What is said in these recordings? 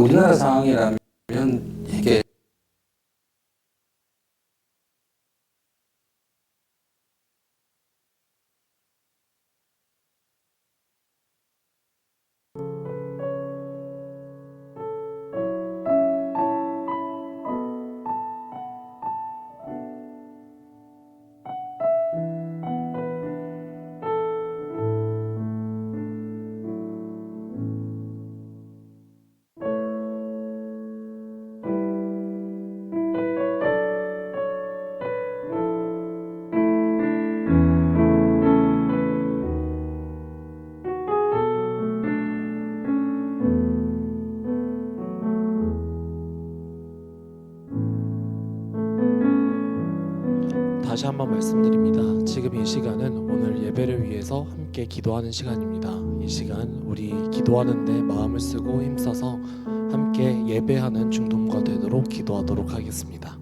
우리나라 상황이라면 이게 다시 한번 말씀드립니다. 지금 이 시간은 오늘 예배를 위해서 함께 기도하는 시간입니다. 이 시간 우리 기도하는 데 마음을 쓰고 힘써서 함께 예배하는 중동과 되도록 기도하도록 하겠습니다.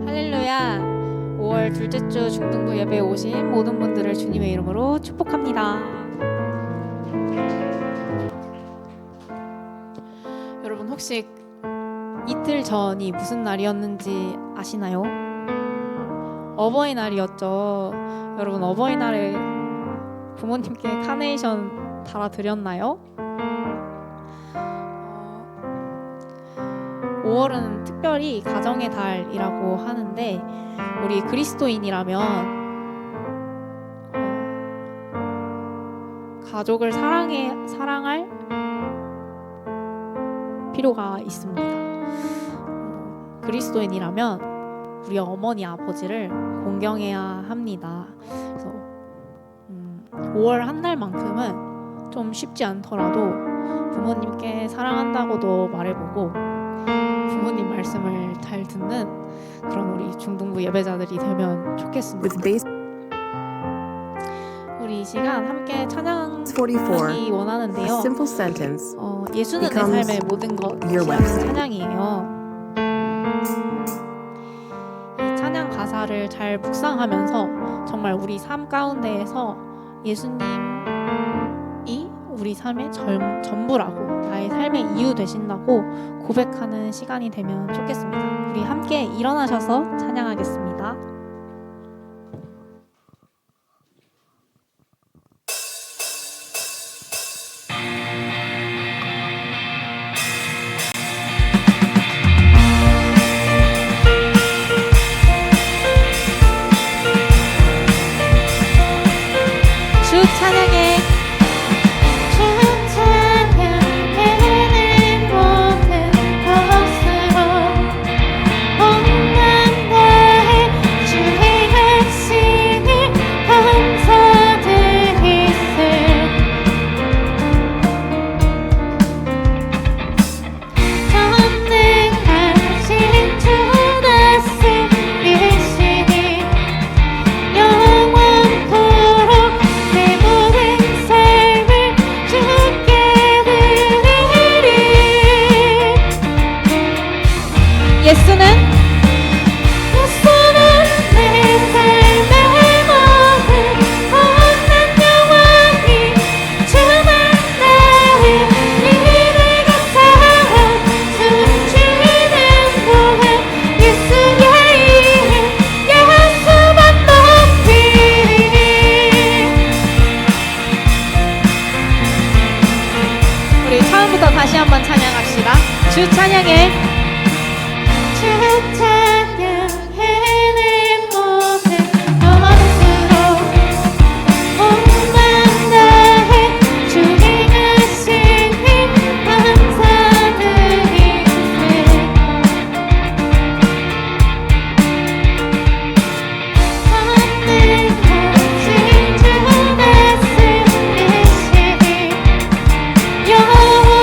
할렐루야. 5월 둘째 주 중등부 예배에 오신 모든 분들을 주님의 이름으로 축복합니다. 여러분 혹시 이틀 전이 무슨 날이었는지 아시나요? 어버이날이었죠. 여러분 어버이날에 부모님께 카네이션 달아드렸나요? 5월은 특별히 가정의 달이라고 하는데 우리 그리스도인이라면 가족을 사랑할 필요가 있습니다. 그리스도인이라면 우리 어머니 아버지를 공경해야 합니다. 그래서 5월 한 달만큼은 좀 쉽지 않더라도 부모님께 사랑한다고도 말해보고 부모님 말씀을 잘 듣는 그런 우리 중등부 예배자들이 되면 좋겠습니다. 우리 이 시간 함께 찬양하기 원하는데요. 예수는 내 삶의 모든 것이라는 찬양이에요. 이 찬양 가사를 잘 묵상하면서 정말 우리 삶 가운데에서 예수님이 우리 삶의 전부라고 나의 삶의 이유 되신다고 고백하는 시간이 되면 좋겠습니다. 우리 함께 일어나셔서 찬양하겠습니다. 다시 한번 찬양합시다. 주 찬양해. 주 찬양해 내 몸을 넘어서로 몸만 다해 주의 하신 힘 감사드리네.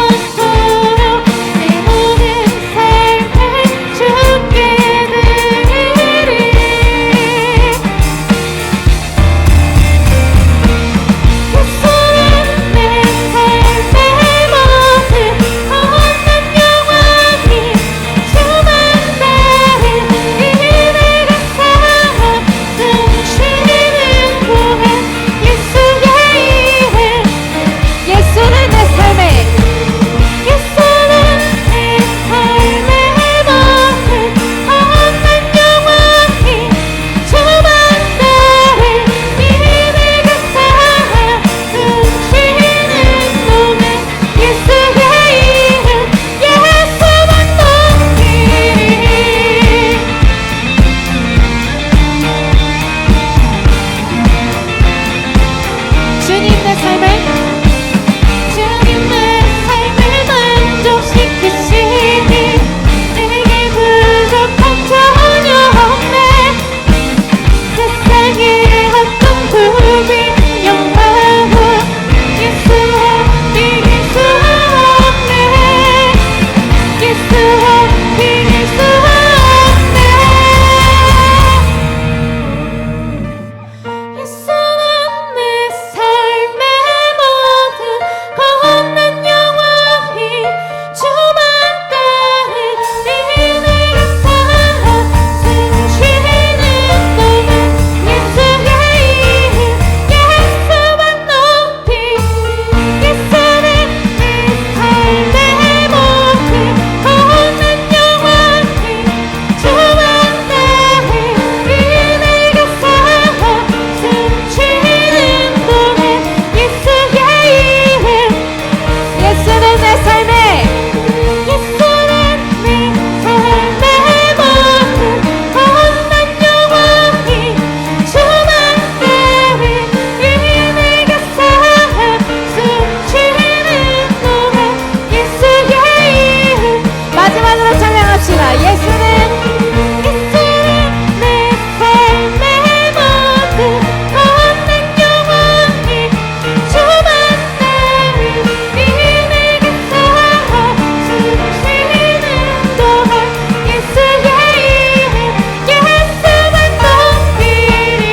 영원토록 내 모든 삶을 주께 드리리. 예수는 내 삶의 모든 거룩한 영광이 주만 다해 은혜가 쌓아 숨쉬는 동안 예수의 이름. 예수는 내 삶의 예수는 내 삶의 모든 거룩한 영광이 주만 다해 은혜가 쌓아 숨쉬는 동안 예수의 이름. 예수만 높이리. 주님 내 삶을 주님 내 삶을 만족시키시니 내게 부족한 전혀 없네. 세상의 어떤 부비 영화와 예수와 비길 수 없네. 예수와 비길 수 없네. 예수는 내 삶의 모든 거룩한 영광이 주만 다해 은혜가 쌓아 숨쉬는 동안 예수의 이름. 예수만 높이. 예수는 내 삶의 모든 거룩한 영광이 주만 다해 은혜가 쌓아 숨쉬는 동안 예수의 이름. 예수는 내 삶의 예수는 내 삶의 모든 거룩한 영광이 주만 다해 은혜가 쌓아 숨쉬는 동안 예수의 이름. 마지막으로 찬양합시다. 예수는 내 삶의 모든 거룩한 영광이 주만 다해 은혜가 쌓아 숨쉬는 동안 예수의 이름. 예수만 높이리.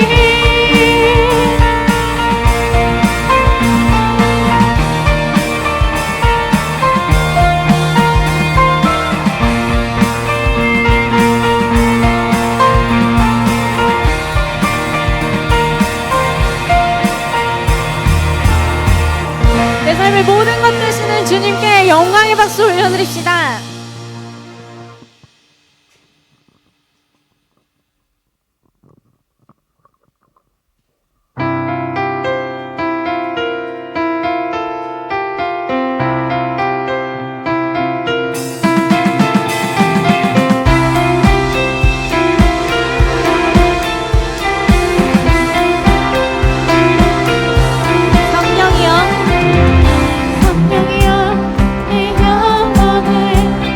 내 삶의 모든 것 되시는 주님께 영광의 박수 올려드립시다. 성령이여 내 영혼을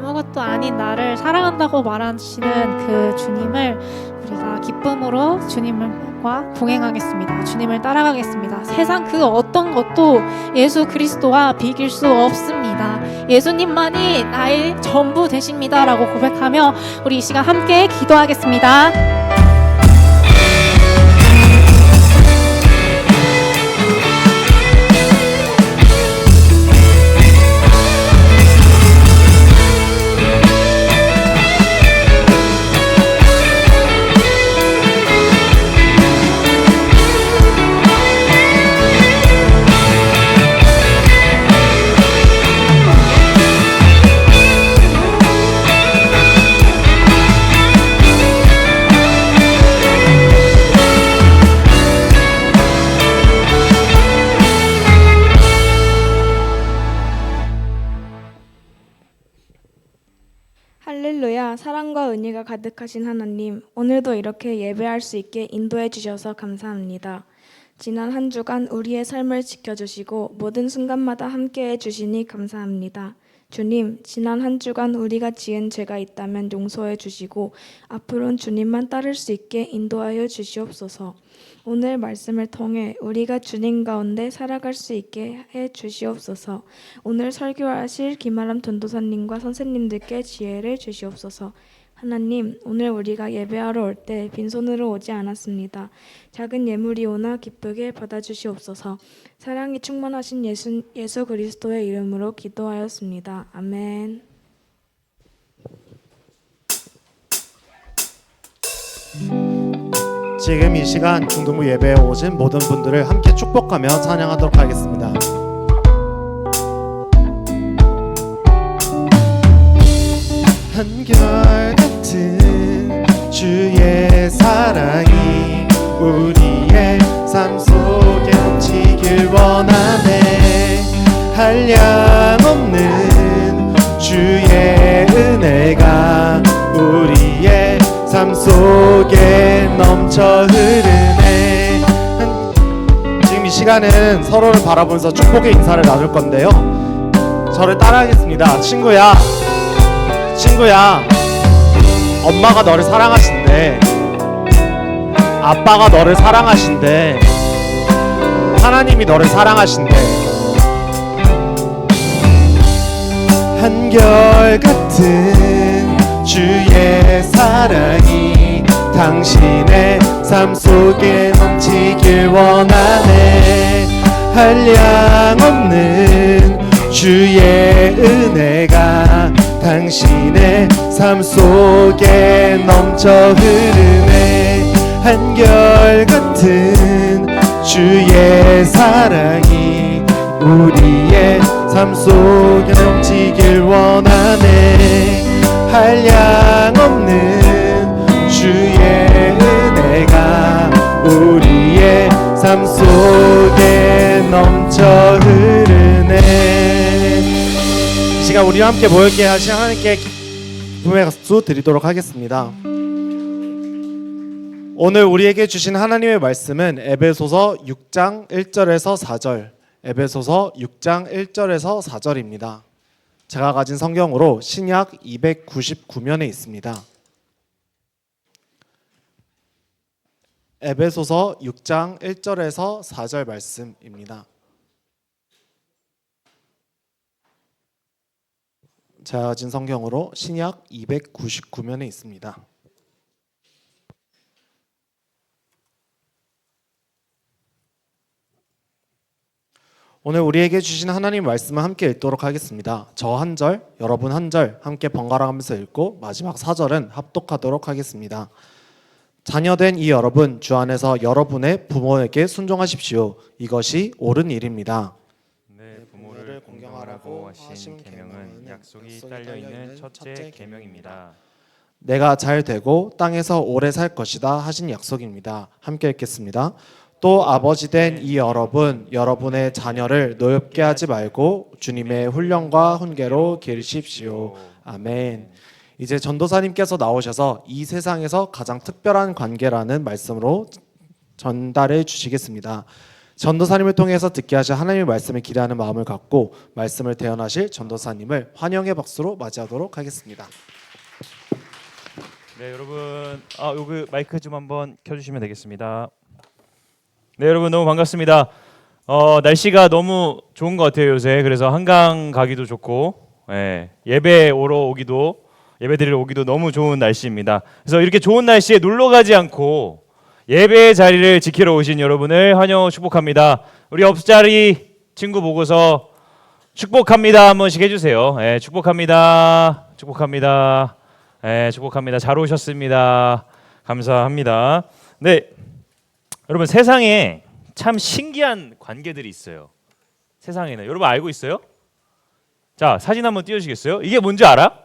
아무것도 아닌 나를 사랑한다고 말하시는 그 주님을 우리가 기쁨으로 주님과 동행하겠습니다. 주님을 따라가겠습니다. 세상 그 어떤 것도 예수 그리스도와 비길 수 없습니다. 예수님만이 나의 전부 되십니다라고 고백하며 우리 이 시간 함께 기도하겠습니다. 할렐루야, 사랑과 은혜가 가득하신 하나님, 오늘도 이렇게 예배할 수 있게 인도해 주셔서 감사합니다. 지난 한 주간 우리의 삶을 지켜주시고 모든 순간마다 함께해 주시니 감사합니다. 주님, 지난 한 주간 우리가 지은 죄가 있다면 용서해 주시고 앞으로는 주님만 따를 수 있게 인도하여 주시옵소서. 오늘 말씀을 통해 우리가 주님 가운데 살아갈 수 있게 해 주시옵소서. 오늘 설교하실 김아람 전도사님과 선생님들께 지혜를 주시옵소서. 하나님, 오늘 우리가 예배하러 올 때 빈손으로 오지 않았습니다. 작은 예물이 오나 기쁘게 받아주시옵소서. 사랑이 충만하신 예수 그리스도의 이름으로 기도하였습니다. 아멘. 지금 이 시간 중등부 예배에 오신 모든 분들을 함께 축복하며 찬양하도록 하겠습니다. 한결같은 주의 사랑이 우리의 삶 속에 넘치길 원하네. 한량없는 주의 은혜가 우리의 삶 속에 넘쳐 흐르네. 지금 이 시간은 서로를 바라보면서 축복의 인사를 나눌 건데요, 저를 따라하겠습니다. 친구야, 엄마가 너를 사랑하신대. 아빠가 너를 사랑하신대. 하나님이 너를 사랑하신대. 한결같은 주의 사랑이 당신의 삶 속에 넘치길 원하네. 한량없는 주의 은혜가 당신의 삶 속에 넘쳐 흐르네. 한결같은 주의 사랑이 우리의 삶 속에 넘치길 원하네. 한량없는 주의 은혜가 우리의 삶 속에 넘쳐 흐르네. 이 시간 우리와 함께 모였기에 하신 하나님께 기쁨의 박수 드리도록 하겠습니다. 오늘 우리에게 주신 하나님의 말씀은 에베소서 6장 1절에서 4절, 에베소서 6장 1절에서 4절입니다. 제가 가진 성경으로 신약 299면에 있습니다. 에베소서 6장 1절에서 4절 말씀입니다. 제가 가진 성경으로 신약 299면에 있습니다. 오늘 우리에게 주신 하나님 말씀을 함께 읽도록 하겠습니다. 저 한 절, 여러분 한 절 함께 번갈아 가면서 읽고 마지막 4절은 합독하도록 하겠습니다. 자녀된 이 여러분, 주 안에서 여러분의 부모에게 순종하십시오. 이것이 옳은 일입니다. 내 부모를 공경하라고 하신 계명은 약속이 딸려있는 첫째 계명입니다. 내가 잘 되고 땅에서 오래 살 것이다 하신 약속입니다. 함께 읽겠습니다. 또 아버지 된 이 여러분, 여러분의 자녀를 노엽게 하지 말고 주님의 훈련과 훈계로 기르십시오. 아멘. 이제 전도사님께서 나오셔서 이 세상에서 가장 특별한 관계라는 말씀으로 전달해 주시겠습니다. 전도사님을 통해서 듣게 하실 하나님의 말씀을 기대하는 마음을 갖고 말씀을 대언하실 전도사님을 환영의 박수로 맞이하도록 하겠습니다. 네, 여러분, 요거 마이크 좀 한번 켜주시면 되겠습니다. 네, 여러분 너무 반갑습니다. 날씨가 너무 좋은 것 같아요 요새. 그래서 한강 가기도 좋고, 예배 드리러 오기도 너무 좋은 날씨입니다. 그래서 이렇게 좋은 날씨에 놀러 가지 않고 예배의 자리를 지키러 오신 여러분을 환영 축복합니다. 우리 옆자리 친구 보고서 축복합니다 한 번씩 해주세요. 축복합니다. 축복합니다. 축복합니다. 잘 오셨습니다. 감사합니다. 네, 여러분 세상에 참 신기한 관계들이 있어요. 세상에는 여러분 알고 있어요? 자, 사진 한번 띄워주시겠어요? 이게 뭔지 알아?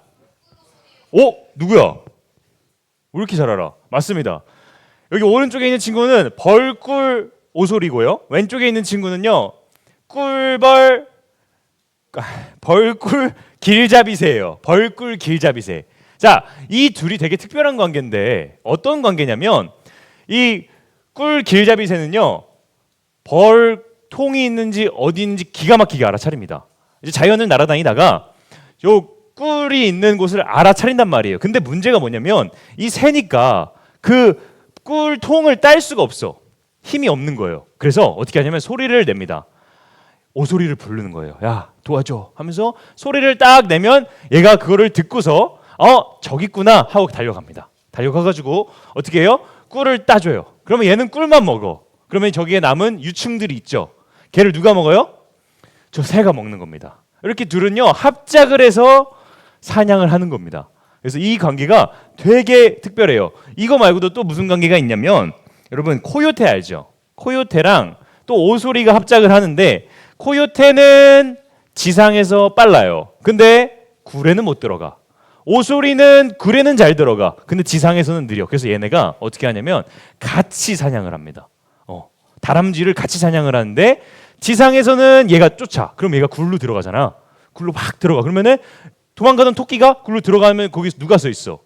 누구야? 왜 이렇게 잘 알아? 맞습니다. 여기 오른쪽에 있는 친구는 벌꿀 오솔이고요. 왼쪽에 있는 친구는요 벌꿀 길잡이새예요. 벌꿀 길잡이새. 자, 이 둘이 되게 특별한 관계인데 어떤 관계냐면 이 꿀 길잡이새는요 벌통이 있는지 어디 있는지 기가 막히게 알아차립니다. 이제 자연을 날아다니다가 요 꿀이 있는 곳을 알아차린단 말이에요. 근데 문제가 뭐냐면 이 새니까 그 꿀통을 딸 수가 없어. 힘이 없는 거예요. 그래서 어떻게 하냐면 소리를 냅니다. 오소리를 부르는 거예요. 야, 도와줘 하면서 소리를 딱 내면 얘가 그거를 듣고서 저기 있구나 하고 달려갑니다. 달려가가지고 어떻게 해요? 꿀을 따줘요. 그러면 얘는 꿀만 먹어. 그러면 저기에 남은 유충들이 있죠. 걔를 누가 먹어요? 저 새가 먹는 겁니다. 이렇게 둘은요 합작을 해서 사냥을 하는 겁니다. 그래서 이 관계가 되게 특별해요. 이거 말고도 또 무슨 관계가 있냐면 여러분 코요테 알죠? 코요테랑 또 오소리가 합작을 하는데 코요테는 지상에서 빨라요. 근데 굴에는 못 들어가. 오소리는 굴에는 잘 들어가. 근데 지상에서는 느려. 그래서 얘네가 어떻게 하냐면 같이 사냥을 합니다. 다람쥐를 같이 사냥을 하는데 지상에서는 얘가 쫓아. 그럼 얘가 굴로 들어가잖아. 굴로 막 들어가. 그러면은 도망가던 토끼가 굴로 들어가면 거기 누가 서 있어?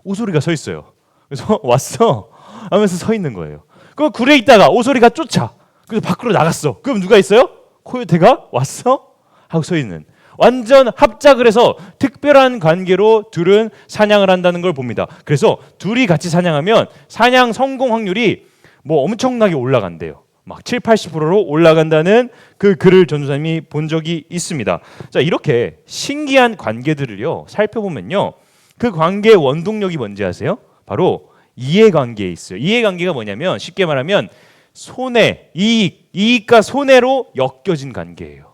오소리가 서 있어요. 그래서 왔어 하면서 서 있는 거예요. 그 굴에 있다가 오소리가 쫓아. 그래서 밖으로 나갔어. 그럼 누가 있어요? 코요테가 왔어? 하고 서 있는. 완전 합작을 해서 특별한 관계로 둘은 사냥을 한다는 걸 봅니다. 그래서 둘이 같이 사냥하면 사냥 성공 확률이 뭐 엄청나게 올라간대요. 막 7, 80%로 올라간다는 그 글을 전도사님이 본 적이 있습니다. 자, 이렇게 신기한 관계들을요 살펴보면요 그 관계의 원동력이 뭔지 아세요? 바로 이해관계에 있어요. 이해관계가 뭐냐면 쉽게 말하면 손해, 이익과 손해로 엮여진 관계예요.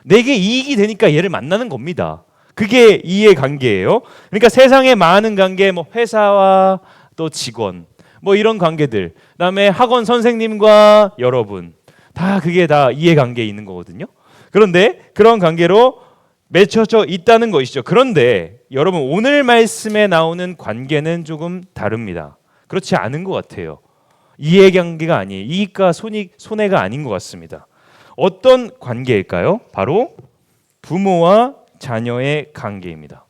내게 이익이 되니까 얘를 만나는 겁니다. 그게 이해관계예요. 그러니까 세상에 많은 관계, 뭐 회사와 또 직원, 뭐 이런 관계들, 그다음에 학원 선생님과 여러분, 다 그게 다 이해관계에 있는 거거든요. 그런데 그런 관계로 맺혀져 있다는 것이죠. 그런데 여러분 오늘 말씀에 나오는 관계는 조금 다릅니다. 그렇지 않은 것 같아요. 이해관계가 아니에요. 이익과 손해가 아닌 것 같습니다. 어떤 관계일까요? 바로 부모와 자녀의 관계입니다.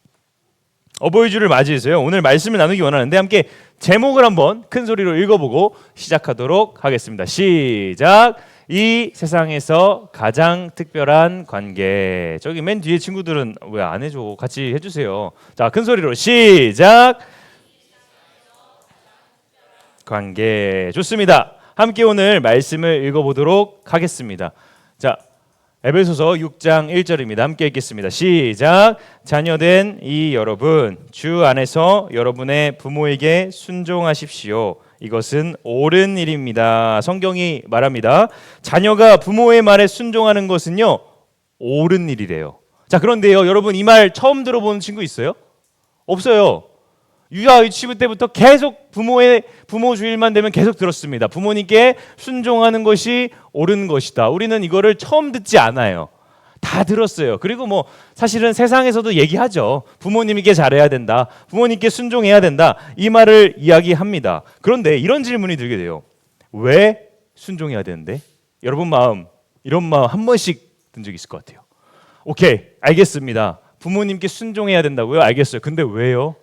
어버이 주를 맞이해서요 오늘 말씀을 나누기 원하는데 함께 제목을 한번 큰 소리로 읽어보고 시작하도록 하겠습니다. 시작. 이 세상에서 가장 특별한 관계. 저기 맨 뒤에 친구들은 왜 안 해줘? 같이 해주세요. 자, 큰 소리로 시작. 관계. 좋습니다. 함께 오늘 말씀을 읽어보도록 하겠습니다. 자, 에베소서 6장 1절입니다. 함께 읽겠습니다. 시작. 자녀된 이 여러분, 주 안에서 여러분의 부모에게 순종하십시오. 이것은 옳은 일입니다. 성경이 말합니다. 자녀가 부모의 말에 순종하는 것은요 옳은 일이래요. 자, 그런데요 여러분 이 말 처음 들어보는 친구 있어요? 없어요. 유아 유치부 때부터 계속 부모 주일만 되면 계속 들었습니다. 부모님께 순종하는 것이 옳은 것이다. 우리는 이거를 처음 듣지 않아요. 다 들었어요. 그리고 뭐 사실은 세상에서도 얘기하죠. 부모님에게 잘해야 된다. 부모님께 순종해야 된다. 이 말을 이야기합니다. 그런데 이런 질문이 들게 돼요. 왜 순종해야 되는데? 여러분 마음 이런 마음 한 번씩 든 적 있을 것 같아요. 오케이, 알겠습니다. 부모님께 순종해야 된다고요? 알겠어요. 근데 왜요?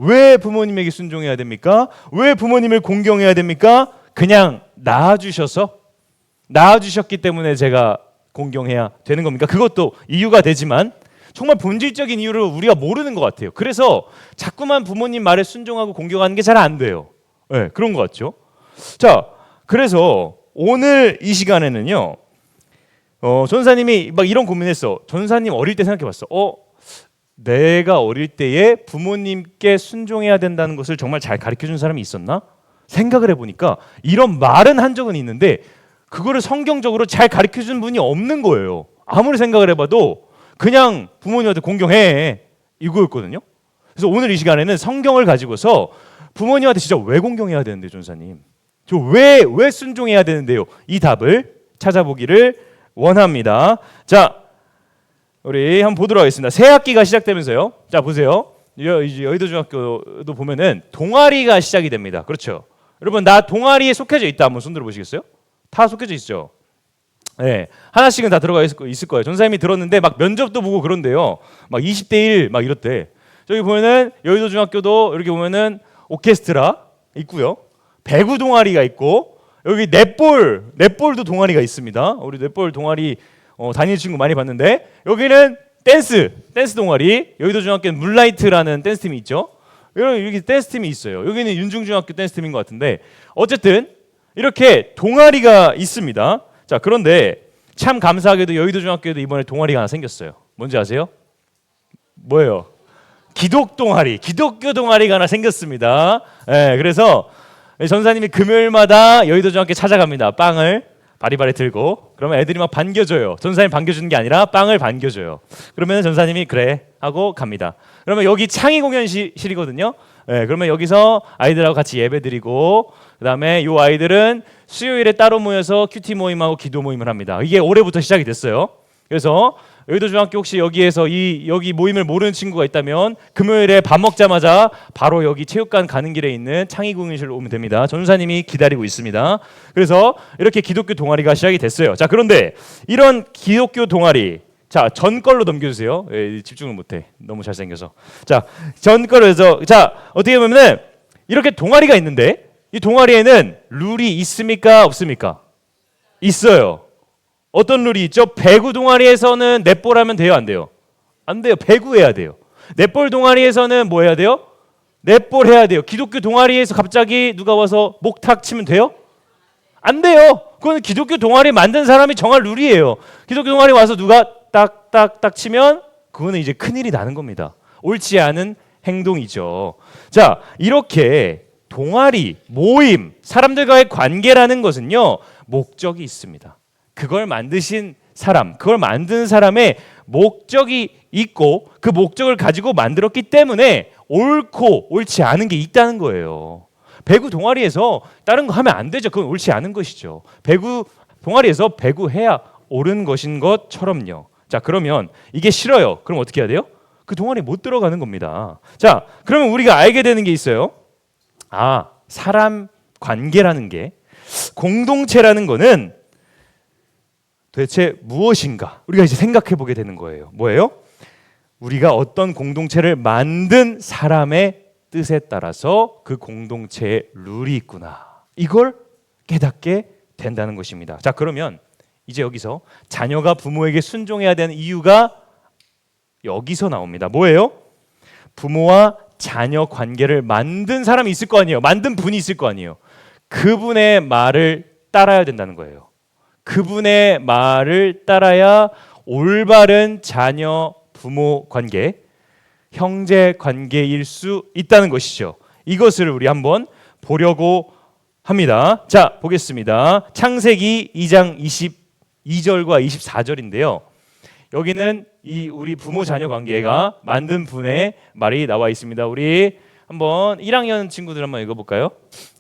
왜 부모님에게 순종해야 됩니까? 왜 부모님을 공경해야 됩니까? 그냥 낳아주셔서? 낳아주셨기 때문에 제가 공경해야 되는 겁니까? 그것도 이유가 되지만 정말 본질적인 이유를 우리가 모르는 것 같아요. 그래서 자꾸만 부모님 말에 순종하고 공경하는 게 잘 안 돼요. 네, 그런 것 같죠. 자, 그래서 오늘 이 시간에는요, 전사님이 막 이런 고민했어. 전사님 어릴 때 생각해봤어. 내가 어릴 때에 부모님께 순종해야 된다는 것을 정말 잘 가르쳐준 사람이 있었나? 생각을 해보니까 이런 말은 한 적은 있는데 그거를 성경적으로 잘 가르쳐준 분이 없는 거예요. 아무리 생각을 해봐도 그냥 부모님한테 공경해 이거였거든요. 그래서 오늘 이 시간에는 성경을 가지고서 부모님한테 진짜 왜 공경해야 되는데, 전사님? 저 왜 순종해야 되는데요? 이 답을 찾아보기를 원합니다. 자, 우리 한번 보도록 하겠습니다. 새 학기가 시작되면서요. 자, 보세요. 이제 여의도 중학교도 보면은 동아리가 시작이 됩니다. 그렇죠? 여러분, 나 동아리에 속해져 있다. 한번 손 들어 보시겠어요? 다 속해져 있죠. 네, 하나씩은 다 들어가 있을 거예요. 전사님이 들었는데 막 면접도 보고 그런데요. 막 20대 1 막 이렇대. 저기 보면은 여의도 중학교도 이렇게 보면은 오케스트라 있고요. 배구 동아리가 있고 여기 넷볼도 동아리가 있습니다. 우리 넷볼 동아리 다니는 친구 많이 봤는데 여기는 댄스 동아리. 여의도 중학교는 문라이트라는 댄스 팀이 있죠. 여기 댄스 팀이 있어요. 여기는 윤중중학교 댄스 팀인 것 같은데 어쨌든 이렇게 동아리가 있습니다. 자, 그런데 참 감사하게도 여의도 중학교에도 이번에 동아리가 하나 생겼어요. 뭔지 아세요? 뭐예요? 기독교 동아리가 하나 생겼습니다. 네, 그래서 전사님이 금요일마다 여의도 중학교 찾아갑니다. 빵을 바리바리 들고. 그러면 애들이 막 반겨줘요. 전사님 반겨주는 게 아니라 빵을 반겨줘요. 그러면 전사님이 그래 하고 갑니다. 그러면 여기 창의 공연실이거든요. 네, 그러면 여기서 아이들하고 같이 예배드리고 그다음에 이 아이들은 수요일에 따로 모여서 큐티 모임하고 기도 모임을 합니다. 이게 올해부터 시작이 됐어요. 그래서 여의도 중학교 혹시 여기에서 여기 모임을 모르는 친구가 있다면 금요일에 밥 먹자마자 바로 여기 체육관 가는 길에 있는 창의공연실로 오면 됩니다. 전사님이 기다리고 있습니다. 그래서 이렇게 기독교 동아리가 시작이 됐어요. 자, 그런데 이런 기독교 동아리, 자, 전 걸로 넘겨주세요. 집중을 못해. 너무 잘생겨서. 자, 전 걸로 해서 자, 어떻게 보면은 이렇게 동아리가 있는데 이 동아리에는 룰이 있습니까? 없습니까? 있어요. 어떤 룰이 있죠? 배구 동아리에서는 넷볼 하면 돼요? 안 돼요? 안 돼요. 배구 해야 돼요. 넷볼 동아리에서는 뭐 해야 돼요? 넷볼 해야 돼요. 기독교 동아리에서 갑자기 누가 와서 목탁 치면 돼요? 안 돼요. 그건 기독교 동아리 만든 사람이 정할 룰이에요. 기독교 동아리 와서 누가 딱딱딱 치면 그거는 이제 큰일이 나는 겁니다. 옳지 않은 행동이죠. 자, 이렇게 동아리, 모임, 사람들과의 관계라는 것은요, 목적이 있습니다. 그걸 만드신 사람, 그걸 만든 사람의 목적이 있고 그 목적을 가지고 만들었기 때문에 옳고 옳지 않은 게 있다는 거예요. 배구 동아리에서 다른 거 하면 안 되죠. 그건 옳지 않은 것이죠. 배구 동아리에서 배구해야 옳은 것인 것처럼요. 자, 그러면 이게 싫어요. 그럼 어떻게 해야 돼요? 그 동아리에 못 들어가는 겁니다. 자, 그러면 우리가 알게 되는 게 있어요. 아, 사람 관계라는 게, 공동체라는 거는 도대체 무엇인가? 우리가 이제 생각해 보게 되는 거예요. 뭐예요? 우리가 어떤 공동체를 만든 사람의 뜻에 따라서 그 공동체의 룰이 있구나. 이걸 깨닫게 된다는 것입니다. 자, 그러면 이제 여기서 자녀가 부모에게 순종해야 되는 이유가 여기서 나옵니다. 뭐예요? 부모와 자녀 관계를 만든 사람이 있을 거 아니에요. 만든 분이 있을 거 아니에요. 그분의 말을 따라야 된다는 거예요. 그분의 말을 따라야 올바른 자녀 부모 관계, 형제 관계일 수 있다는 것이죠. 이것을 우리 한번 보려고 합니다. 자, 보겠습니다. 창세기 2장 22절과 24절인데요. 여기는 이 우리 부모 자녀 관계가 만든 분의 말이 나와 있습니다. 우리 한번 1학년 친구들 한번 읽어볼까요?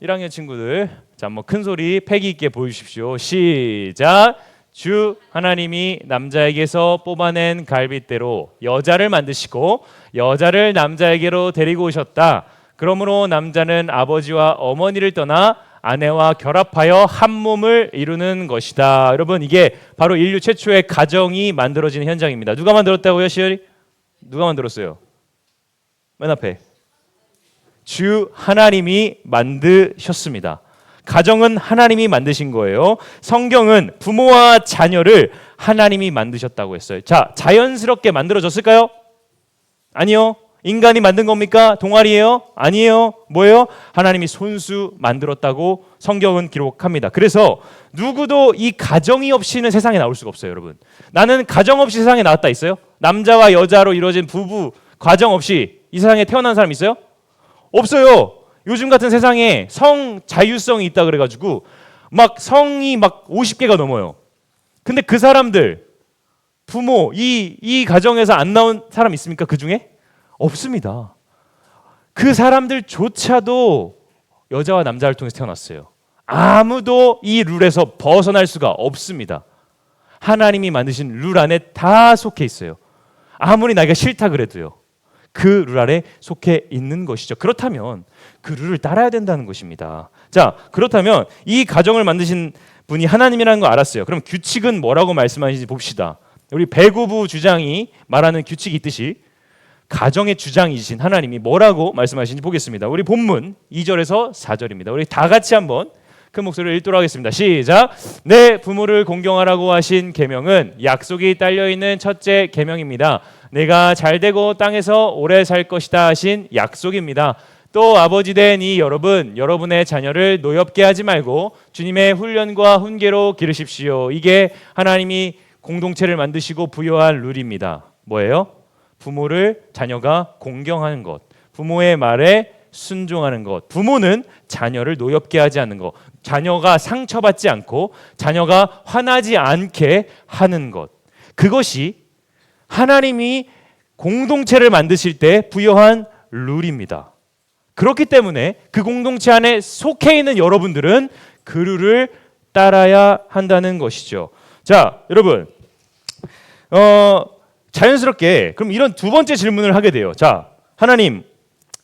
1학년 친구들, 자, 한번 큰 소리 패기 있게 보여주십시오. 시작. 주 하나님이 남자에게서 뽑아낸 갈빗대로 여자를 만드시고 여자를 남자에게로 데리고 오셨다. 그러므로 남자는 아버지와 어머니를 떠나 아내와 결합하여 한 몸을 이루는 것이다. 여러분, 이게 바로 인류 최초의 가정이 만들어지는 현장입니다. 누가 만들었다고요, 시열이? 누가 만들었어요? 맨 앞에. 주 하나님이 만드셨습니다. 가정은 하나님이 만드신 거예요. 성경은 부모와 자녀를 하나님이 만드셨다고 했어요. 자, 자연스럽게 만들어졌을까요? 아니요. 인간이 만든 겁니까? 동아리예요? 아니에요. 뭐예요? 하나님이 손수 만들었다고 성경은 기록합니다. 그래서 누구도 이 가정이 없이는 세상에 나올 수가 없어요, 여러분. 나는 가정 없이 세상에 나왔다 있어요? 남자와 여자로 이루어진 부부 가정 없이 이 세상에 태어난 사람 있어요? 없어요. 요즘 같은 세상에 성 자유성이 있다 그래가지고 막 성이 막 50개가 넘어요. 근데 그 사람들 부모 이 가정에서 안 나온 사람 있습니까? 그 중에? 없습니다. 그 사람들조차도 여자와 남자를 통해서 태어났어요. 아무도 이 룰에서 벗어날 수가 없습니다. 하나님이 만드신 룰 안에 다 속해 있어요. 아무리 나이가 싫다 그래도요. 그 룰 아래 속해 있는 것이죠. 그렇다면 그 룰을 따라야 된다는 것입니다. 자, 그렇다면 이 가정을 만드신 분이 하나님이라는 거 알았어요. 그럼 규칙은 뭐라고 말씀하시는지 봅시다. 우리 배구부 주장이 말하는 규칙이 있듯이 가정의 주장이신 하나님이 뭐라고 말씀하시는지 보겠습니다. 우리 본문 2절에서 4절입니다. 우리 다 같이 한번 큰 목소리를 읽도록 하겠습니다. 시작. 내 부모를 공경하라고 하신 계명은 약속이 딸려있는 첫째 계명입니다. 내가 잘되고 땅에서 오래 살 것이다 하신 약속입니다. 또 아버지 된 이 여러분의 자녀를 노엽게 하지 말고 주님의 훈련과 훈계로 기르십시오. 이게 하나님이 공동체를 만드시고 부여한 룰입니다. 뭐예요? 부모를 자녀가 공경하는 것, 부모의 말에 순종하는 것, 부모는 자녀를 노엽게 하지 않는 것, 자녀가 상처받지 않고 자녀가 화나지 않게 하는 것, 그것이 하나님이 공동체를 만드실 때 부여한 룰입니다. 그렇기 때문에 그 공동체 안에 속해 있는 여러분들은 그 룰을 따라야 한다는 것이죠. 자, 여러분, 자연스럽게 그럼 이런 두 번째 질문을 하게 돼요. 자, 하나님,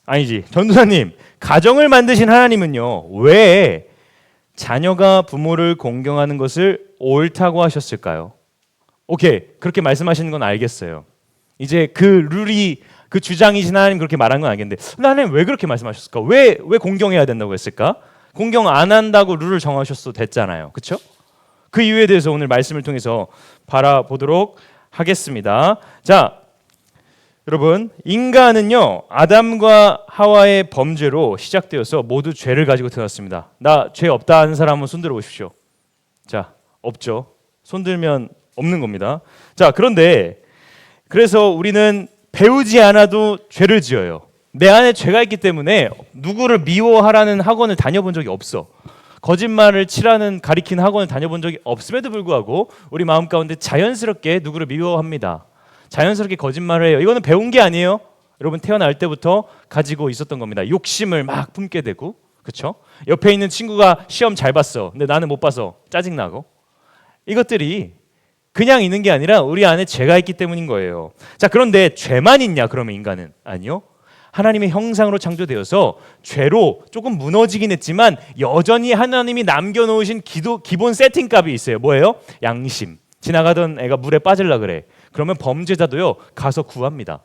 아니지, 전도사님, 가정을 만드신 하나님은요, 왜 자녀가 부모를 공경하는 것을 옳다고 하셨을까요? 오케이, 그렇게 말씀하시는 건 알겠어요. 이제 그 룰이 그 주장이신 하나님 그렇게 말한 건 알겠는데, 하나님 왜 그렇게 말씀하셨을까? 왜 공경해야 된다고 했을까? 공경 안 한다고 룰을 정하셨어도 됐잖아요, 그렇죠? 그 이유에 대해서 오늘 말씀을 통해서 바라보도록 하겠습니다. 자, 여러분, 인간은요 아담과 하와의 범죄로 시작되어서 모두 죄를 가지고 태어났습니다. 나 죄 없다 하는 사람은 손 들어 보십시오. 자, 없죠. 손 들면 없는 겁니다. 자, 그런데 그래서 우리는 배우지 않아도 죄를 지어요. 내 안에 죄가 있기 때문에 누구를 미워하라는 학원을 다녀본 적이 없어. 거짓말을 치라는 가리키는 학원을 다녀본 적이 없음에도 불구하고 우리 마음 가운데 자연스럽게 누구를 미워합니다. 자연스럽게 거짓말을 해요. 이거는 배운 게 아니에요. 여러분, 태어날 때부터 가지고 있었던 겁니다. 욕심을 막 품게 되고, 그렇죠? 옆에 있는 친구가 시험 잘 봤어. 근데 나는 못 봐서 짜증나고. 이것들이 그냥 있는 게 아니라 우리 안에 죄가 있기 때문인 거예요. 자, 그런데 죄만 있냐? 그러면 인간은 아니요. 하나님의 형상으로 창조되어서 죄로 조금 무너지긴 했지만 여전히 하나님이 남겨놓으신 기본 세팅값이 있어요. 뭐예요? 양심. 지나가던 애가 물에 빠질라 그래. 그러면 범죄자도요 가서 구합니다.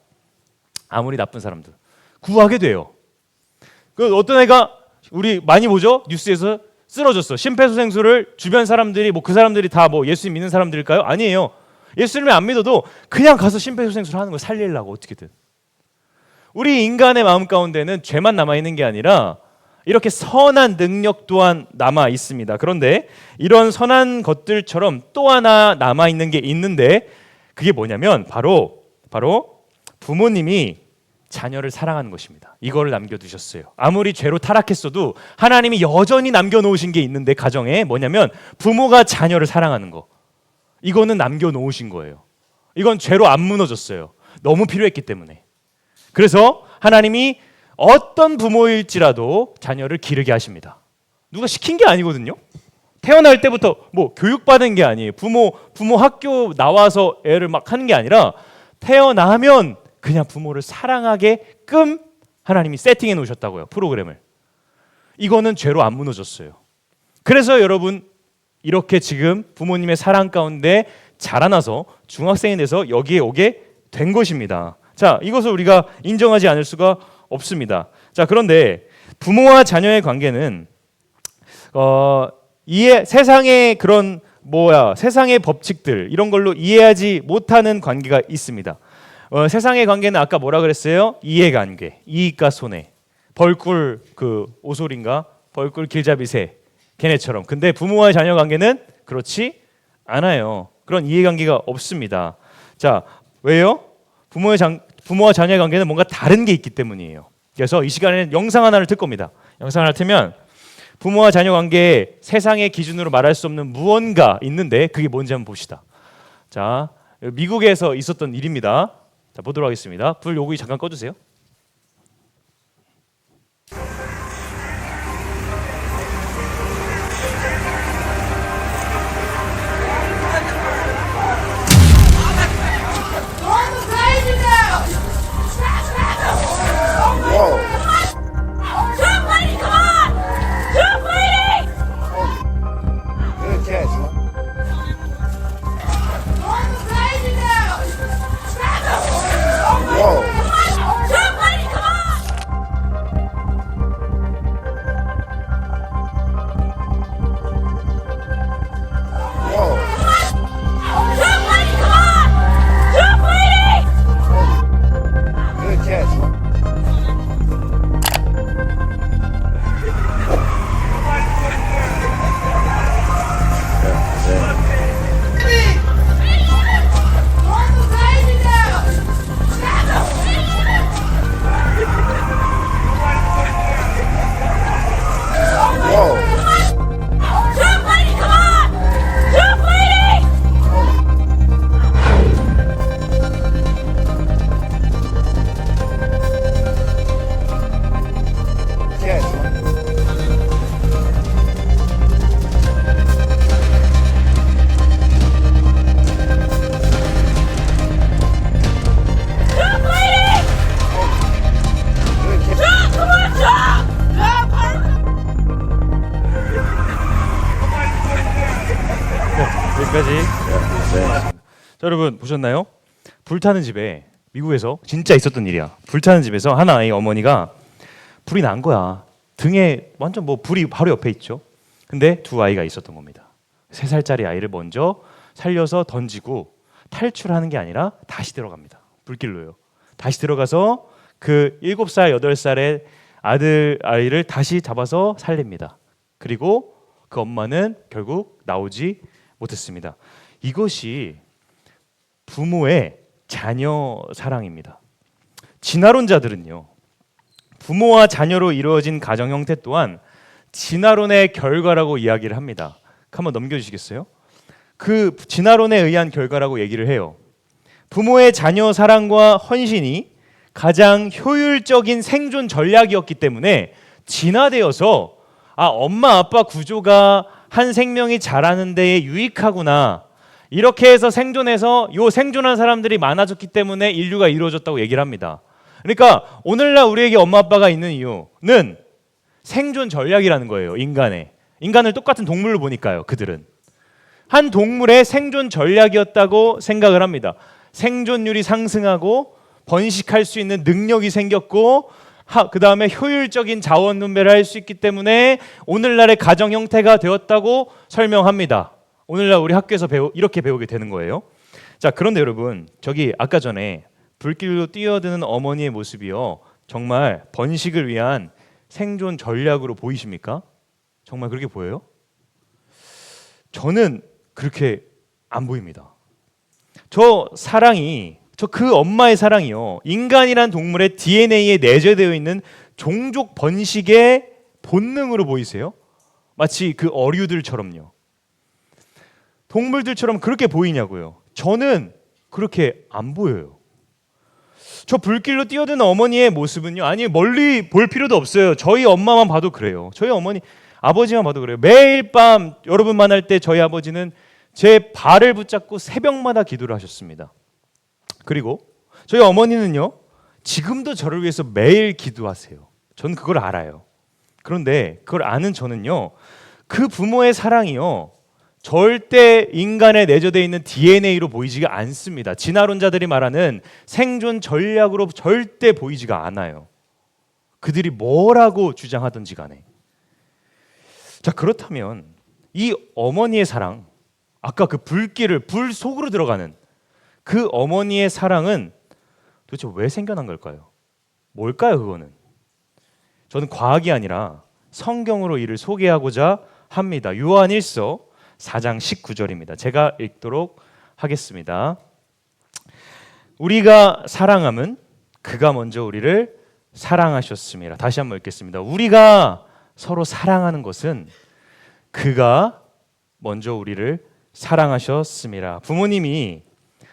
아무리 나쁜 사람도 구하게 돼요. 그 어떤 애가 우리 많이 보죠? 뉴스에서 쓰러졌어. 심폐소생술을 주변 사람들이 그 사람들이 다 예수 믿는 사람들일까요? 아니에요. 예수님을 안 믿어도 그냥 가서 심폐소생술 하는 걸 살리려고 어떻게든. 우리 인간의 마음 가운데는 죄만 남아 있는 게 아니라 이렇게 선한 능력 또한 남아 있습니다. 그런데 이런 선한 것들처럼 또 하나 남아 있는 게 있는데 그게 뭐냐면 바로 부모님이 자녀를 사랑하는 것입니다. 이거를 남겨두셨어요. 아무리 죄로 타락했어도 하나님이 여전히 남겨놓으신 게 있는데 가정에 뭐냐면 부모가 자녀를 사랑하는 거. 이거는 남겨놓으신 거예요. 이건 죄로 안 무너졌어요. 너무 필요했기 때문에. 그래서 하나님이 어떤 부모일지라도 자녀를 기르게 하십니다. 누가 시킨 게 아니거든요. 태어날 때부터 교육받은 게 아니에요. 부모 학교 나와서 애를 막 하는 게 아니라 태어나면 그냥 부모를 사랑하게끔 하나님이 세팅해 놓으셨다고요. 프로그램을. 이거는 죄로 안 무너졌어요. 그래서 여러분 이렇게 지금 부모님의 사랑 가운데 자라나서 중학생이 돼서 여기에 오게 된 것입니다. 자, 이것을 우리가 인정하지 않을 수가 없습니다. 자, 그런데 부모와 자녀의 관계는 세상의 그런 세상의 법칙들 이런 걸로 이해하지 못하는 관계가 있습니다. 세상의 관계는 아까 뭐라 그랬어요? 이해관계, 이익과 손해, 벌꿀 그 오솔인가, 벌꿀 길잡이새 걔네처럼. 근데 부모와 자녀 관계는 그렇지 않아요. 그런 이해관계가 없습니다. 자, 왜요? 부모와 자녀의 관계는 뭔가 다른 게 있기 때문이에요. 그래서 이 시간에는 영상 하나를 틀 겁니다. 영상 하나를 틀면 부모와 자녀 관계에 세상의 기준으로 말할 수 없는 무언가 있는데 그게 뭔지 한번 봅시다. 자, 미국에서 있었던 일입니다. 자, 보도록 하겠습니다. 불 요거 잠깐 꺼주세요. 여기까지. 자, 여러분 보셨나요? 불타는 집에, 미국에서 진짜 있었던 일이야. 불타는 집에서 하나의 어머니가 불이 난 거야. 등에 완전 불이 바로 옆에 있죠. 근데 두 아이가 있었던 겁니다. 3살짜리 아이를 먼저 살려서 던지고 탈출하는 게 아니라 다시 들어갑니다. 불길로요. 다시 들어가서 그 7살, 8살의 아이를 다시 잡아서 살립니다. 그리고 그 엄마는 결국 나오지 못했습니다. 이것이 부모의 자녀 사랑입니다. 진화론자들은요, 부모와 자녀로 이루어진 가정 형태 또한 진화론의 결과라고 이야기를 합니다. 한번 넘겨주시겠어요? 그 진화론에 의한 결과라고 얘기를 해요. 부모의 자녀 사랑과 헌신이 가장 효율적인 생존 전략이었기 때문에 진화되어서 엄마 아빠 구조가 한 생명이 자라는 데에 유익하구나, 이렇게 해서 생존해서 생존한 사람들이 많아졌기 때문에 인류가 이루어졌다고 얘기를 합니다. 그러니까 오늘날 우리에게 엄마 아빠가 있는 이유는 생존 전략이라는 거예요. 인간을 똑같은 동물로 보니까요. 그들은 한 동물의 생존 전략이었다고 생각을 합니다. 생존율이 상승하고 번식할 수 있는 능력이 생겼고, 그 다음에 효율적인 자원 분배를 할 수 있기 때문에 오늘날의 가정 형태가 되었다고 설명합니다. 오늘날 우리 학교에서 이렇게 배우게 되는 거예요. 자, 그런데 여러분, 저기 아까 전에 불길로 뛰어드는 어머니의 모습이요, 정말 번식을 위한 생존 전략으로 보이십니까? 정말 그렇게 보여요? 저는 그렇게 안 보입니다. 그 엄마의 사랑이요, 인간이란 동물의 DNA에 내재되어 있는 종족 번식의 본능으로 보이세요? 마치 그 어류들처럼요. 동물들처럼 그렇게 보이냐고요. 저는 그렇게 안 보여요. 저 불길로 뛰어드는 어머니의 모습은요, 아니 멀리 볼 필요도 없어요. 저희 엄마만 봐도 그래요. 저희 어머니, 아버지만 봐도 그래요. 매일 밤 여러분 만날 때 저희 아버지는 제 발을 붙잡고 새벽마다 기도를 하셨습니다. 그리고 저희 어머니는요, 지금도 저를 위해서 매일 기도하세요. 저는 그걸 알아요. 그런데 그걸 아는 저는요, 그 부모의 사랑이요, 절대 인간에 내재되어 있는 DNA로 보이지가 않습니다. 진화론자들이 말하는 생존 전략으로 절대 보이지가 않아요. 그들이 뭐라고 주장하든지 간에. 자, 그렇다면 이 어머니의 사랑, 아까 그 불길을 불 속으로 들어가는 그 어머니의 사랑은 도대체 왜 생겨난 걸까요? 뭘까요, 그거는? 저는 과학이 아니라 성경으로 이를 소개하고자 합니다. 요한 1서 4장 19절입니다. 제가 읽도록 하겠습니다. 우리가 사랑함은 그가 먼저 우리를 사랑하셨습니다. 다시 한번 읽겠습니다. 우리가 서로 사랑하는 것은 그가 먼저 우리를 사랑하셨습니다. 부모님이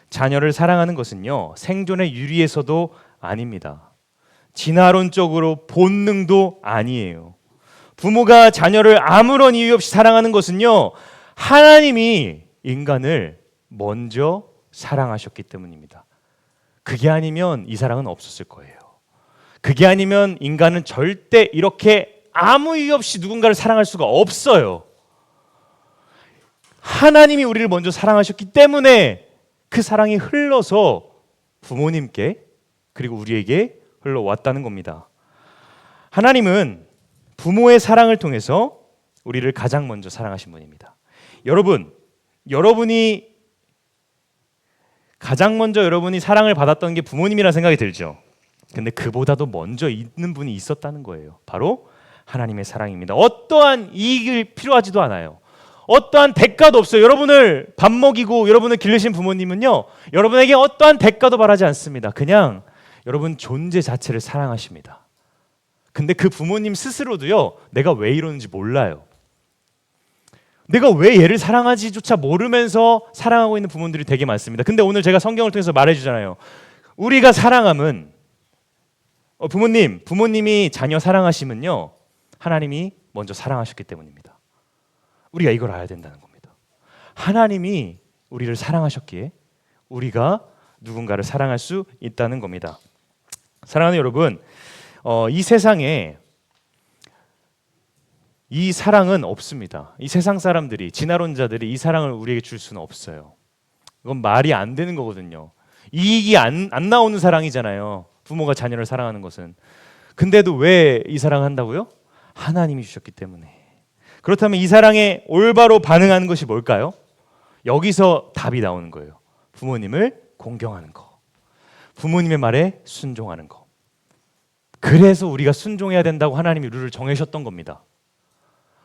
자녀를 사랑하는 것은요, 생존의 유리에서도 아닙니다. 진화론적으로 본능도 아니에요. 부모가 자녀를 아무런 이유 없이 사랑하는 것은요, 하나님이 인간을 먼저 사랑하셨기 때문입니다. 그게 아니면 이 사랑은 없었을 거예요. 그게 아니면 인간은 절대 이렇게 아무 이유 없이 누군가를 사랑할 수가 없어요. 하나님이 우리를 먼저 사랑하셨기 때문에 그 사랑이 흘러서 부모님께 그리고 우리에게 흘러왔다는 겁니다. 하나님은 부모의 사랑을 통해서 우리를 가장 먼저 사랑하신 분입니다. 여러분이 가장 먼저 여러분이 사랑을 받았던 게 부모님이라는 생각이 들죠. 근데 그보다도 먼저 있는 분이 있었다는 거예요. 바로 하나님의 사랑입니다. 어떠한 이익이 필요하지도 않아요. 어떠한 대가도 없어요. 여러분을 밥 먹이고 여러분을 기르신 부모님은요, 여러분에게 어떠한 대가도 바라지 않습니다. 그냥 여러분 존재 자체를 사랑하십니다. 근데 그 부모님 스스로도요, 내가 왜 이러는지 몰라요. 내가 왜 얘를 사랑하지조차 모르면서 사랑하고 있는 부모들이 되게 많습니다. 근데 오늘 제가 성경을 통해서 말해주잖아요. 우리가 사랑함은 부모님이 자녀 사랑하시면요, 하나님이 먼저 사랑하셨기 때문입니다. 우리가 이걸 알아야 된다는 겁니다. 하나님이 우리를 사랑하셨기에 우리가 누군가를 사랑할 수 있다는 겁니다. 사랑하는 여러분, 이 세상에 이 사랑은 없습니다. 이 세상 사람들이, 진화론자들이 이 사랑을 우리에게 줄 수는 없어요. 이건 말이 안 되는 거거든요. 이익이 안 나오는 사랑이잖아요. 부모가 자녀를 사랑하는 것은. 근데도 왜 이 사랑을 한다고요? 하나님이 주셨기 때문에. 그렇다면 이 사랑에 올바로 반응하는 것이 뭘까요? 여기서 답이 나오는 거예요. 부모님을 공경하는 거. 부모님의 말에 순종하는 거. 그래서 우리가 순종해야 된다고 하나님이 룰을 정하셨던 겁니다.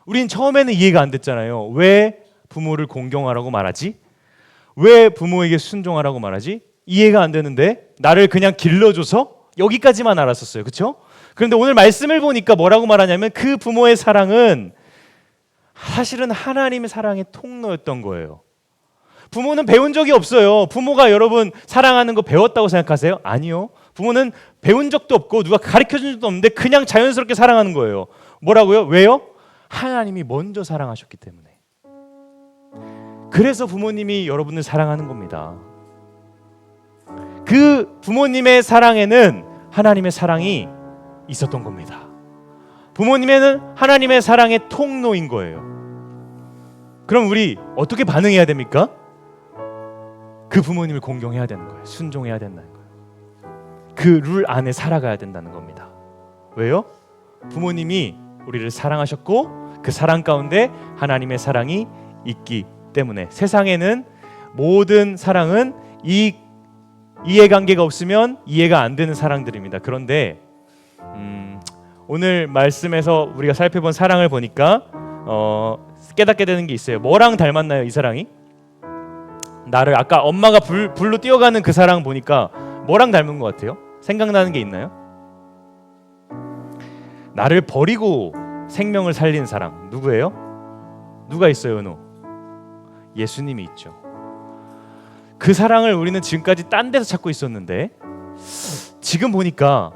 우린 처음에는 이해가 안 됐잖아요. 왜 부모를 공경하라고 말하지? 왜 부모에게 순종하라고 말하지? 이해가 안 되는데 나를 그냥 길러줘서 여기까지만 알았었어요. 그렇죠? 그런데 오늘 말씀을 보니까 뭐라고 말하냐면 그 부모의 사랑은 사실은 하나님의 사랑의 통로였던 거예요. 부모는 배운 적이 없어요. 부모가 여러분 사랑하는 거 배웠다고 생각하세요? 아니요. 부모는 배운 적도 없고 누가 가르쳐준 적도 없는데 그냥 자연스럽게 사랑하는 거예요. 뭐라고요? 왜요? 하나님이 먼저 사랑하셨기 때문에. 그래서 부모님이 여러분을 사랑하는 겁니다. 그 부모님의 사랑에는 하나님의 사랑이 있었던 겁니다. 부모님에는 하나님의 사랑의 통로인 거예요. 그럼 우리 어떻게 반응해야 됩니까? 그 부모님을 공경해야 되는 거예요. 순종해야 된다는 거예요. 그 룰 안에 살아가야 된다는 겁니다. 왜요? 부모님이 우리를 사랑하셨고 그 사랑 가운데 하나님의 사랑이 있기 때문에. 세상에는 모든 사랑은 이해관계가 없으면 이해가 안 되는 사랑들입니다. 그런데 오늘 말씀에서 우리가 살펴본 사랑을 보니까 깨닫게 되는 게 있어요. 뭐랑 닮았나요, 이 사랑이? 나를 아까 엄마가 불로 뛰어가는 그 사랑 보니까 뭐랑 닮은 것 같아요? 생각나는 게 있나요? 나를 버리고 생명을 살린 사랑 누구예요? 누가 있어요, 은호? 예수님이 있죠. 그 사랑을 우리는 지금까지 딴 데서 찾고 있었는데 지금 보니까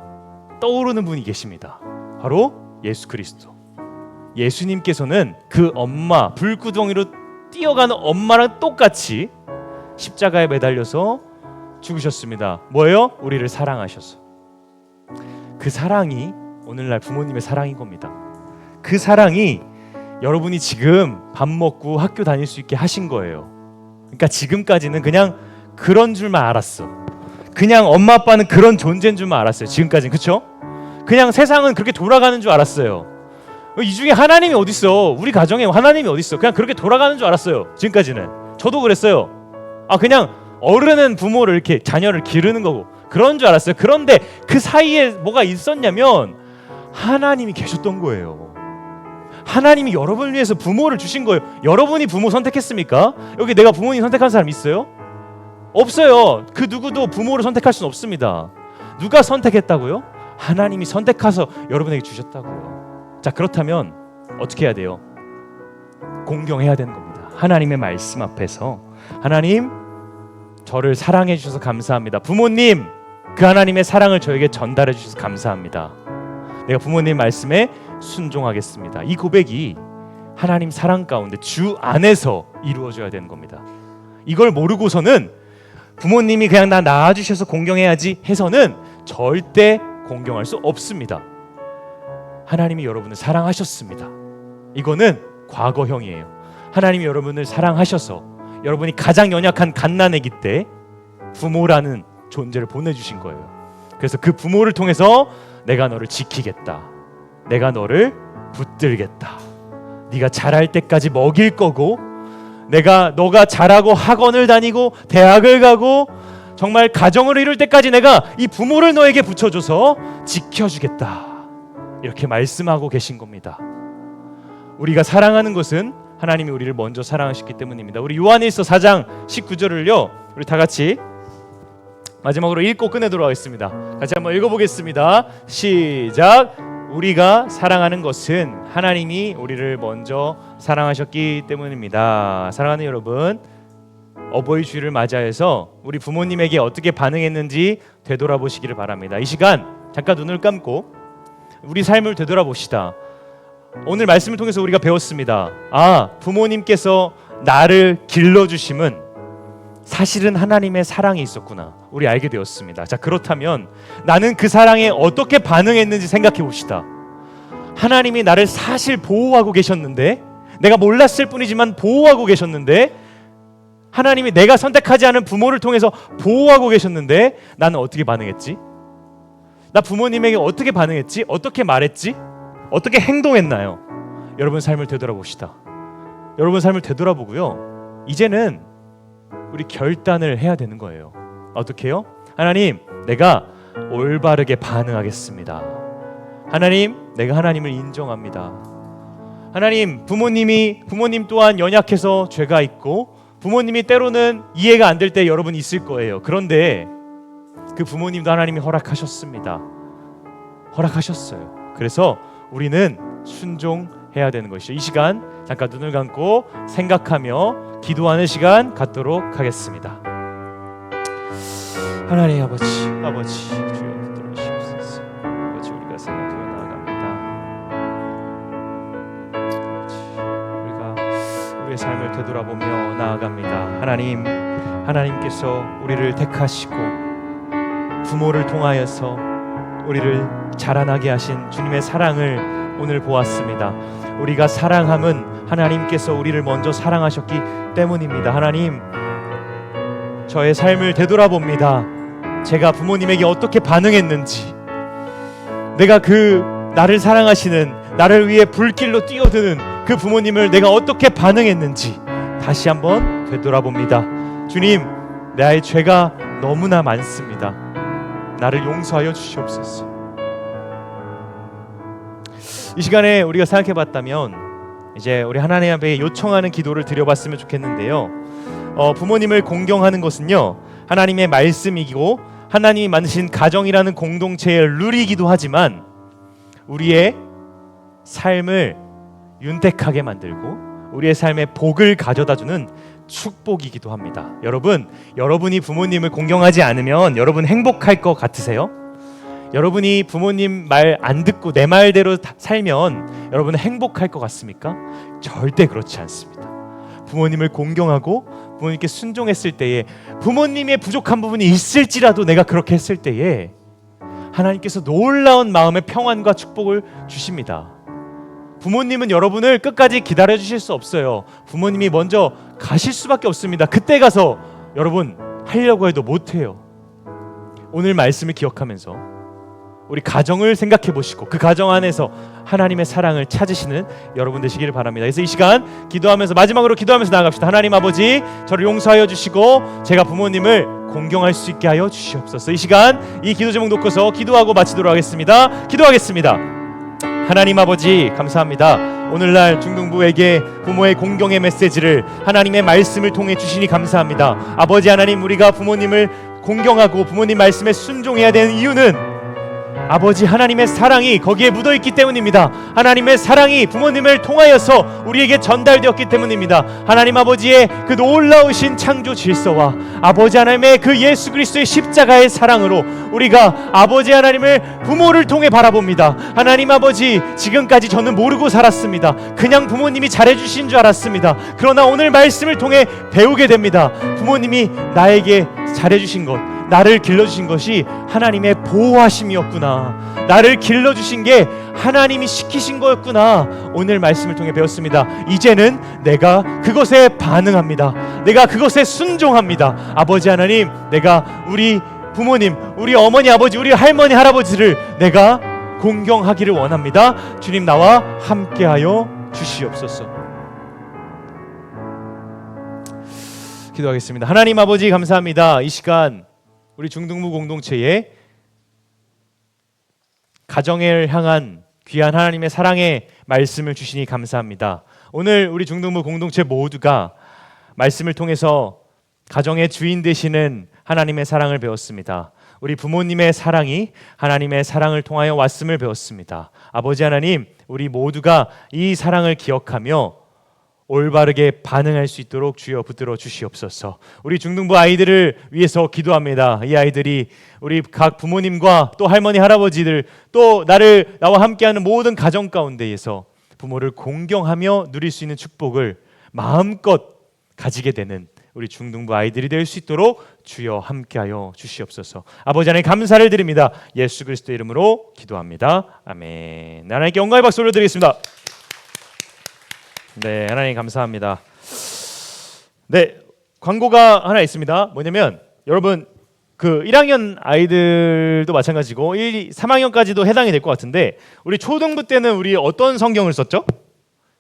떠오르는 분이 계십니다. 바로 예수 그리스도. 예수님께서는 그 엄마, 불구덩이로 뛰어가는 엄마랑 똑같이 십자가에 매달려서 죽으셨습니다. 뭐예요? 우리를 사랑하셔서. 그 사랑이 오늘날 부모님의 사랑인 겁니다. 그 사랑이 여러분이 지금 밥 먹고 학교 다닐 수 있게 하신 거예요. 그러니까 지금까지는 그냥 그런 줄만 알았어. 그냥 엄마 아빠는 그런 존재인 줄만 알았어요. 지금까지는. 그렇죠? 그냥 세상은 그렇게 돌아가는 줄 알았어요. 이 중에 하나님이 어디 있어? 우리 가정에 하나님이 어디 있어? 그냥 그렇게 돌아가는 줄 알았어요. 지금까지는 저도 그랬어요. 그냥 어른은 부모를 이렇게 자녀를 기르는 거고 그런 줄 알았어요. 그런데 그 사이에 뭐가 있었냐면 하나님이 계셨던 거예요. 하나님이 여러분을 위해서 부모를 주신 거예요. 여러분이 부모 선택했습니까? 여기 내가 부모님 선택한 사람 있어요? 없어요. 그 누구도 부모를 선택할 수는 없습니다. 누가 선택했다고요? 하나님이 선택해서 여러분에게 주셨다고요. 자, 그렇다면 어떻게 해야 돼요? 공경해야 되는 겁니다. 하나님의 말씀 앞에서 하나님, 저를 사랑해 주셔서 감사합니다. 부모님, 그 하나님의 사랑을 저에게 전달해 주셔서 감사합니다. 내가 부모님 말씀에 순종하겠습니다. 이 고백이 하나님 사랑 가운데 주 안에서 이루어져야 되는 겁니다. 이걸 모르고서는 부모님이 그냥 나 낳아주셔서 공경해야지 해서는 절대 공경할 수 없습니다. 하나님이 여러분을 사랑하셨습니다. 이거는 과거형이에요. 하나님이 여러분을 사랑하셔서 여러분이 가장 연약한 갓난아기 때 부모라는 존재를 보내주신 거예요. 그래서 그 부모를 통해서 내가 너를 지키겠다. 내가 너를 붙들겠다. 네가 자랄 때까지 먹일 거고 너가 자라고 학원을 다니고 대학을 가고 정말 가정을 이룰 때까지 내가 이 부모를 너에게 붙여줘서 지켜주겠다. 이렇게 말씀하고 계신 겁니다. 우리가 사랑하는 것은 하나님이 우리를 먼저 사랑하셨기 때문입니다. 우리 요한일서 4장 19절을요 우리 다 같이 마지막으로 읽고 끝내도록 하겠습니다. 같이 한번 읽어보겠습니다. 시작. 우리가 사랑하는 것은 하나님이 우리를 먼저 사랑하셨기 때문입니다. 사랑하는 여러분, 어버이 주일을 맞이해서 우리 부모님에게 어떻게 반응했는지 되돌아보시기를 바랍니다. 이 시간 잠깐 눈을 감고 우리 삶을 되돌아봅시다. 오늘 말씀을 통해서 우리가 배웠습니다. 부모님께서 나를 길러주심은 사실은 하나님의 사랑이 있었구나. 우리 알게 되었습니다. 자, 그렇다면 나는 그 사랑에 어떻게 반응했는지 생각해 봅시다. 하나님이 나를 사실 보호하고 계셨는데, 내가 몰랐을 뿐이지만 보호하고 계셨는데, 하나님이 내가 선택하지 않은 부모를 통해서 보호하고 계셨는데 나는 어떻게 반응했지? 나 부모님에게 어떻게 반응했지? 어떻게 말했지? 어떻게 행동했나요? 여러분 삶을 되돌아봅시다. 여러분 삶을 되돌아보고요, 이제는 우리 결단을 해야 되는 거예요. 어떻게 해요? 하나님, 내가 올바르게 반응하겠습니다. 하나님, 내가 하나님을 인정합니다. 하나님, 부모님 또한 연약해서 죄가 있고 부모님이 때로는 이해가 안 될 때 여러분 있을 거예요. 그런데 그 부모님도 하나님이 허락하셨습니다. 허락하셨어요. 그래서 우리는 순종해야 되는 것이죠. 이 시간 잠깐 눈을 감고 생각하며 기도하는 시간 갖도록 하겠습니다. 하나님 아버지 주여 붙들어주시옵소서. 아버지, 우리가 생각하며 나아갑니다. 우리가 우리의 삶을 되돌아보며 나아갑니다. 하나님께서 우리를 택하시고 부모를 통하여서 우리를 자라나게 하신 주님의 사랑을 오늘 보았습니다. 우리가 사랑함은 하나님께서 우리를 먼저 사랑하셨기 때문입니다. 하나님, 저의 삶을 되돌아봅니다. 제가 부모님에게 어떻게 반응했는지, 내가 나를 사랑하시는, 나를 위해 불길로 뛰어드는 그 부모님을 내가 어떻게 반응했는지 다시 한번 되돌아봅니다. 주님, 나의 죄가 너무나 많습니다. 나를 용서하여 주시옵소서. 이 시간에 우리가 생각해봤다면 이제 우리 하나님 앞에 요청하는 기도를 드려봤으면 좋겠는데요. 부모님을 공경하는 것은요, 하나님의 말씀이고 하나님이 만드신 가정이라는 공동체의 룰이기도 하지만 우리의 삶을 윤택하게 만들고 우리의 삶에 복을 가져다주는 축복이기도 합니다. 여러분이 부모님을 공경하지 않으면 여러분 행복할 것 같으세요? 여러분이 부모님 말 안 듣고 내 말대로 살면 여러분은 행복할 것 같습니까? 절대 그렇지 않습니다. 부모님을 공경하고 부모님께 순종했을 때에, 부모님의 부족한 부분이 있을지라도 내가 그렇게 했을 때에 하나님께서 놀라운 마음의 평안과 축복을 주십니다. 부모님은 여러분을 끝까지 기다려 주실 수 없어요. 부모님이 먼저 가실 수밖에 없습니다. 그때 가서 여러분 하려고 해도 못해요. 오늘 말씀을 기억하면서 우리 가정을 생각해 보시고 그 가정 안에서 하나님의 사랑을 찾으시는 여러분 되시기를 바랍니다. 그래서 이 시간 기도하면서 마지막으로 기도하면서 나아갑시다. 하나님 아버지, 저를 용서하여 주시고 제가 부모님을 공경할 수 있게 하여 주시옵소서. 이 시간 이 기도 제목 놓고서 기도하고 마치도록 하겠습니다. 기도하겠습니다. 하나님 아버지, 감사합니다. 오늘날 중등부에게 부모의 공경의 메시지를 하나님의 말씀을 통해 주시니 감사합니다. 아버지 하나님, 우리가 부모님을 공경하고 부모님 말씀에 순종해야 되는 이유는 아버지 하나님의 사랑이 거기에 묻어있기 때문입니다. 하나님의 사랑이 부모님을 통하여서 우리에게 전달되었기 때문입니다. 하나님 아버지의 그 놀라우신 창조 질서와 아버지 하나님의 그 예수 그리스도의 십자가의 사랑으로 우리가 아버지 하나님을 부모를 통해 바라봅니다. 하나님 아버지, 지금까지 저는 모르고 살았습니다. 그냥 부모님이 잘해주신 줄 알았습니다. 그러나 오늘 말씀을 통해 배우게 됩니다. 부모님이 나에게 잘해주신 것, 나를 길러주신 것이 하나님의 보호하심이었구나. 나를 길러주신 게 하나님이 시키신 거였구나. 오늘 말씀을 통해 배웠습니다. 이제는 내가 그것에 반응합니다. 내가 그것에 순종합니다. 아버지 하나님, 내가 우리 부모님, 우리 어머니 아버지, 우리 할머니 할아버지를 내가 공경하기를 원합니다. 주님, 나와 함께하여 주시옵소서. 기도하겠습니다. 하나님 아버지, 감사합니다. 이 시간 우리 중등부 공동체에 가정을 향한 귀한 하나님의 사랑의 말씀을 주시니 감사합니다. 오늘 우리 중등부 공동체 모두가 말씀을 통해서 가정의 주인 되시는 하나님의 사랑을 배웠습니다. 우리 부모님의 사랑이 하나님의 사랑을 통하여 왔음을 배웠습니다. 아버지 하나님, 우리 모두가 이 사랑을 기억하며 올바르게 반응할 수 있도록 주여 붙들어 주시옵소서. 우리 중등부 아이들을 위해서 기도합니다. 이 아이들이 우리 각 부모님과 또 할머니 할아버지들, 또 나와 함께하는 모든 가정 가운데에서 부모를 공경하며 누릴 수 있는 축복을 마음껏 가지게 되는 우리 중등부 아이들이 될 수 있도록 주여 함께하여 주시옵소서. 아버지 하나님, 감사를 드립니다. 예수 그리스도의 이름으로 기도합니다. 아멘. 하나님께 영광의 박수 올려드리겠습니다. 네, 하나님 감사합니다. 네, 광고가 하나 있습니다. 뭐냐면 여러분, 그 1학년 아이들도 마찬가지고 3학년까지도 해당이 될 것 같은데, 우리 초등부 때는 우리 어떤 성경을 썼죠?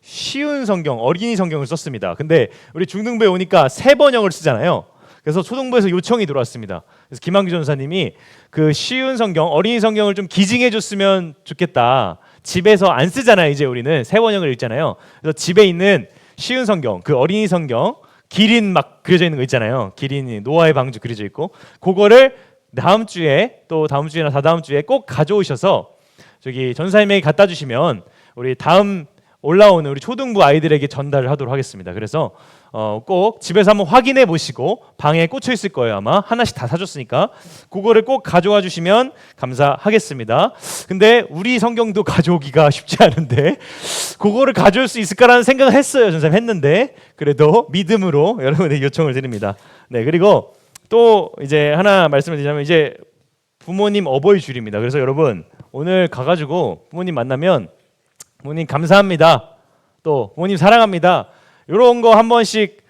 쉬운 성경, 어린이 성경을 썼습니다. 근데 우리 중등부에 오니까 새 번역을 쓰잖아요. 그래서 초등부에서 요청이 들어왔습니다. 그래서 김한규 전사님이 그 쉬운 성경, 어린이 성경을 좀 기증해 줬으면 좋겠다. 집에서 안 쓰잖아요. 이제 우리는 새 번역을 읽잖아요. 그래서 집에 있는 쉬운 성경, 그 어린이 성경, 기린 막 그려져 있는 거 있잖아요. 기린이 노아의 방주 그려져 있고, 그거를 다음 주에, 또 다음 주에나 다다음 주에 꼭 가져오셔서 저기 전사님에게 갖다 주시면 우리 다음 올라오는 우리 초등부 아이들에게 전달을 하도록 하겠습니다. 그래서 꼭 집에서 한번 확인해 보시고, 방에 꽂혀 있을 거예요. 아마 하나씩 다 사줬으니까 그거를 꼭 가져와 주시면 감사하겠습니다. 근데 우리 성경도 가져오기가 쉽지 않은데 그거를 가져올 수 있을까라는 생각을 했어요. 전사님 했는데, 그래도 믿음으로 여러분의 요청을 드립니다. 네, 그리고 또 이제 하나 말씀을 드리자면, 이제 부모님 어버이 주일입니다. 그래서 여러분, 오늘 가가지고 부모님 만나면 부모님 감사합니다, 또 부모님 사랑합니다, 이런 거 한 번씩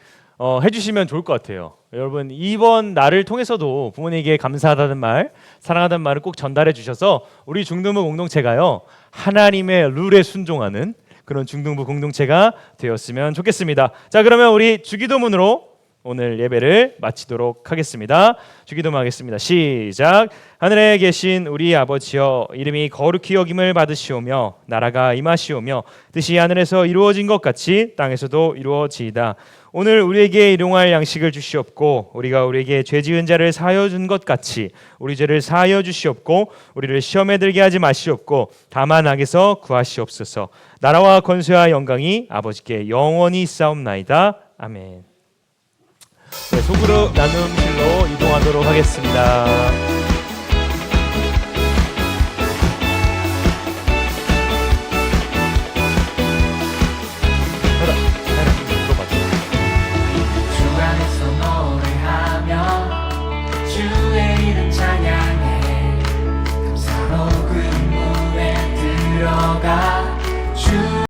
해주시면 좋을 것 같아요. 여러분, 이번 날을 통해서도 부모님에게 감사하다는 말, 사랑하다는 말을 꼭 전달해 주셔서 우리 중등부 공동체가요, 하나님의 룰에 순종하는 그런 중등부 공동체가 되었으면 좋겠습니다. 자, 그러면 우리 주기도문으로 오늘 예배를 마치도록 하겠습니다. 주기도문 하겠습니다. 시작. 하늘에 계신 우리 아버지여, 이름이 거룩히 여김을 받으시오며 나라가 임하시오며 뜻이 하늘에서 이루어진 것 같이 땅에서도 이루어지이다. 오늘 우리에게 일용할 양식을 주시옵고, 우리가 우리에게 죄 지은 자를 사하여 준 것 같이 우리 죄를 사하여 주시옵고, 우리를 시험에 들게 하지 마시옵고 다만 악에서 구하시옵소서. 나라와 권세와 영광이 아버지께 영원히 있사옵나이다. 아멘. 네, 소그룹 나눔실로 이동하도록 하겠습니다.